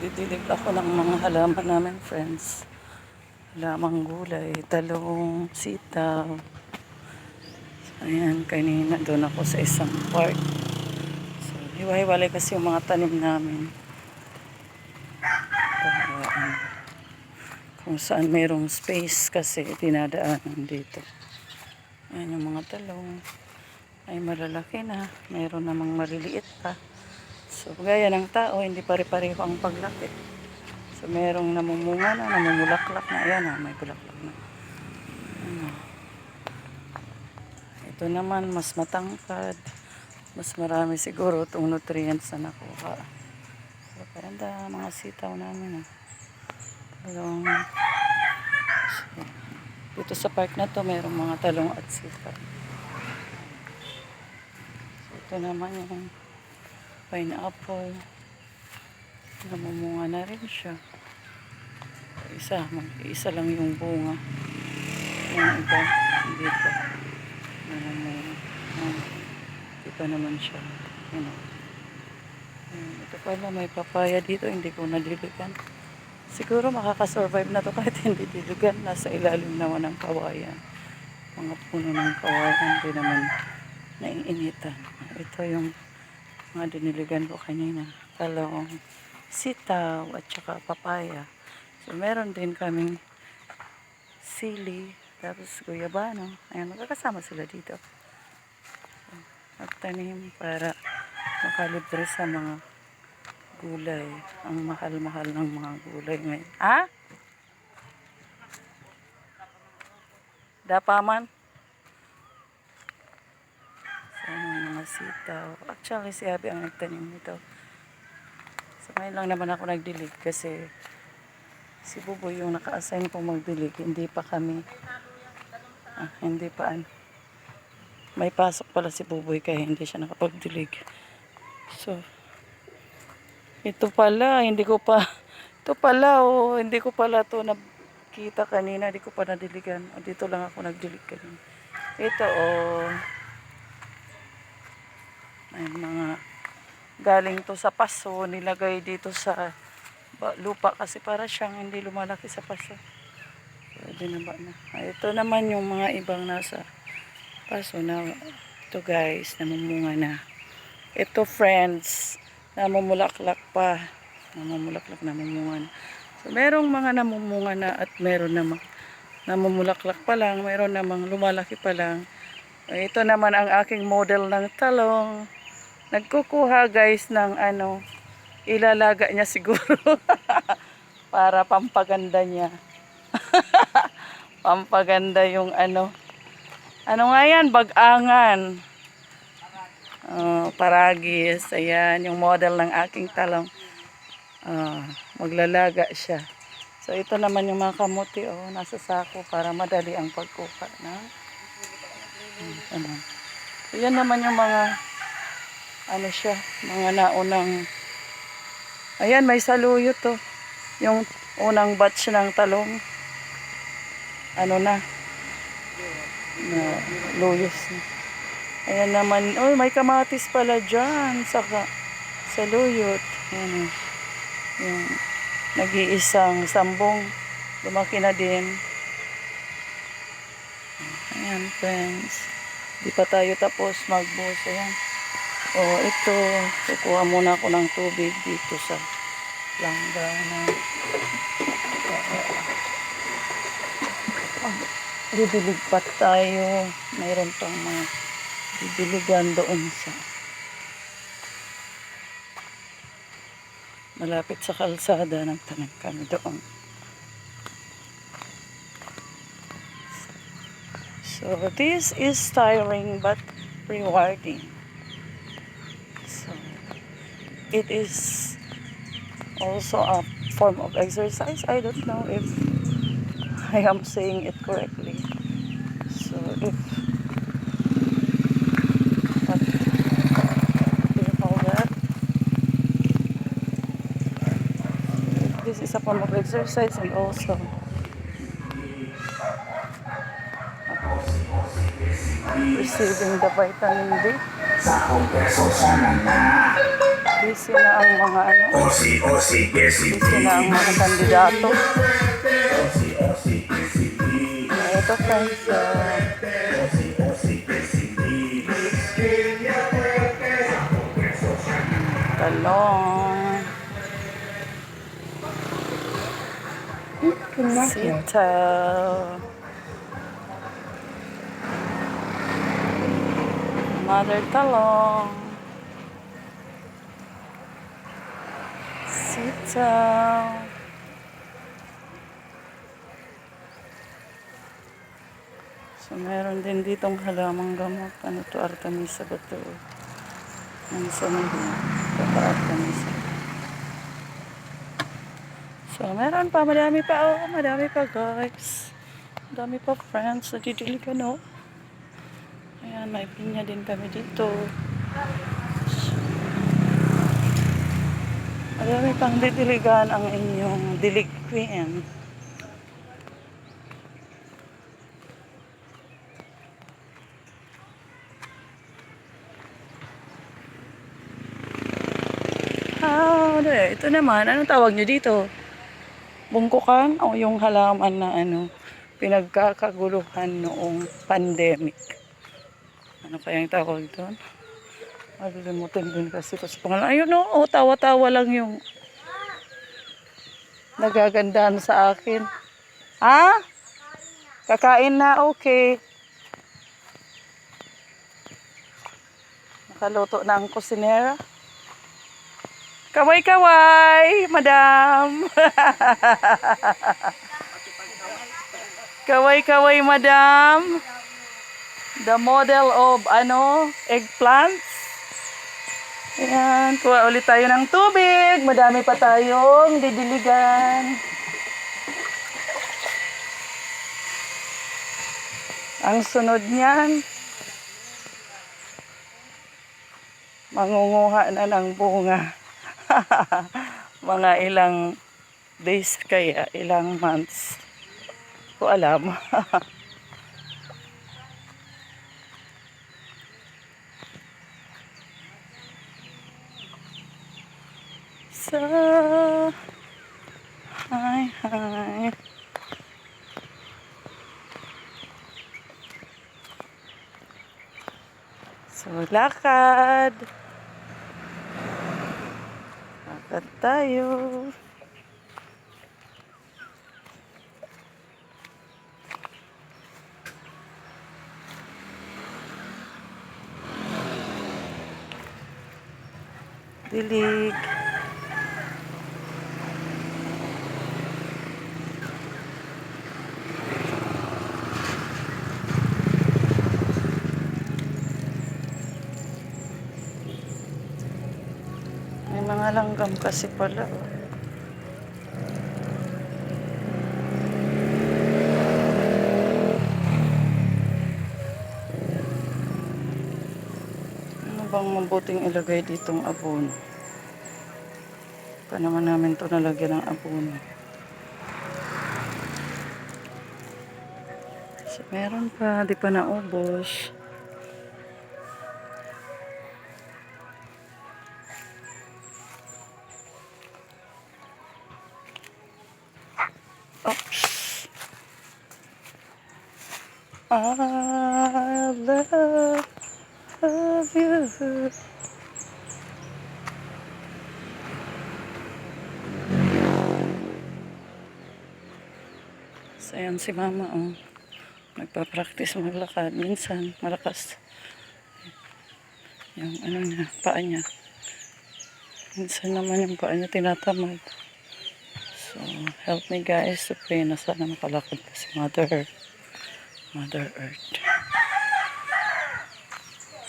Nagdidilig ako ng mga halaman namin, friends. Halamang gulay, talong, sitaw. Ayan, kanina doon ako sa isang park. So, hiwa-hiwalay kasi yung mga tanim namin. Para, kung saan mayroong space kasi dinadaanan dito. Ayan yung mga talong. Ay malalaki na. Mayroon namang maliliit pa. So, gaya ng tao, hindi pare-pareho ang paglaki. So, merong namumunga na, namumulaklak na. Ayan na, may bulaklak na. Ayan. Ito naman, mas matangkad. Mas marami siguro itong nutrients na nakuha. So, ganda, mga sitaw namin. Talong. So, dito sa park na to, merong mga talong at sitaw. So, ito naman yung pineapple. Namumunga na rin siya. Isa lang yung bunga. Yung iba, hindi pa. Namumunga. Hindi pa naman siya. Ito pala, may papaya dito. Hindi ko nadiligan. Siguro makakasurvive na to kahit hindi diligan. Nasa ilalim naman ng kawayan. Mga puno ng kawayan. Hindi naman naiinitan. Ito yung mga diniligan ko kanina. Talong, sitaw, at saka papaya. So, meron din kaming sili, tapos guyabano. Ayan, magkakasama sila dito. So, magtanim para makalibre sa mga gulay. Ang mahal-mahal ng mga gulay ngayon. Ha? Dapaman? So, mga sitaw. Actually, si Abby ang nagtanim nito. So, ngayon lang naman ako nagdilig kasi si Buboy yung naka-assign kong magdilig. Hindi pa kami. Hindi pa may pasok pala si Buboy kaya hindi siya nakapagdilig. So, ito pala, hindi ko pa, ito pala, hindi ko pala to nakita kanina, hindi ko pa nadiligan. Dito lang ako nagdilig kanina. Ito, ay mga, galing to sa paso, nilagay dito sa lupa kasi para siyang hindi lumalaki sa paso. Pwede na ba na? Ito naman yung mga ibang nasa paso na, ito guys, namumunga na. Ito friends, namumulaklak pa. Namumulaklak, namumunga na. So, merong mga namumunga na at meron namang namumulaklak pa lang. Meron namang lumalaki pa lang. Ito naman ang aking model ng talong. Nagkukuha guys ng ilalaga niya siguro. Para pampaganda niya. Pampaganda yung ano nga yan, bagangan. Paragis, ayan, yung model ng aking talong. Maglalaga siya. So, ito naman yung mga kamuti, nasa sako para madali ang pagkuha na. So, yan naman yung mga, mga naunang, ayan, may saluyot to. Yung unang batch ng talong, na luyos na. Ayan naman, may kamatis pala dyan, saka saluyot. Ayan, yung nag-iisang sambong, lumaki na din. Ayan, friends. Di pa tayo tapos magbuhos. Ayan. Ito, kukuha muna ako ng tubig dito sa langgana. Didilig pa tayo. Mayroon pang mga didiligan doon sa malapit sa kalsada. Nagtanim kami doon. So, this is tiring but rewarding. So, it is also a form of exercise. I don't know if I am saying it correctly. So, what do you call that? This is a form of exercise and also receiving the vitamin D. Busy na ang mga ano. Busy na ang mga kandidato. Ito friends. Talong. Sitaw. Mother talong. Sitaw. So, meron din ditong halamang gamot. Ano to? Artemisa ba to? Ang sunod na. Ito Artemisa. So, meron pa. Madami pa. Oh, madami pa guys. Madami pa friends. Nadidiligan oh. Ayan, may pinya din kami dito. Madami pang didiligan ang inyong dilig queen. Ito naman, anong tawag nyo dito? Bungkukan o yung halaman na ano, pinagkakaguluhan noong pandemic. Ano kaya yung tawag doon? Malilimutin din kasi ito sa pangalan. Ayun o, tawa-tawa lang yung nagagandahan sa akin. Ha? Kakain na, okay. Nakaluto na ang kusinera. Kaway-kaway, madam. Kaway-kaway, madam. The model of, eggplants. Ayan, kuha ulit tayo ng tubig. Madami pa tayong didiligan. Ang sunod niyan, mangunguha na ng bunga. Mga ilang days kaya, ilang months. Ko alam. So, hi. So, lakad. Lakad tayo. Dilig. May mga langgam kasi pala. Ano bang mabuting ilagay ditong abono? Pa naman namin ito nalagyan ng abono. So, meron pa, di pa naubos. Oops. I love you. So, ayan si mama, oh. Nagpa-practice maglakad. Minsan, malakas. Yung niya, paa niya. Minsan naman yung paa niya tinatamad. So, help me guys to pray na sana makalakad kasi Mother Earth.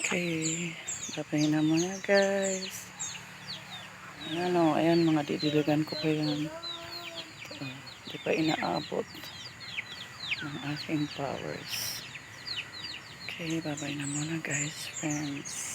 Okay. Babay na muna guys. Ayan mga didiligan ko pa yan. Di pa inaabot ng aking powers. Okay, babay na muna guys, friends.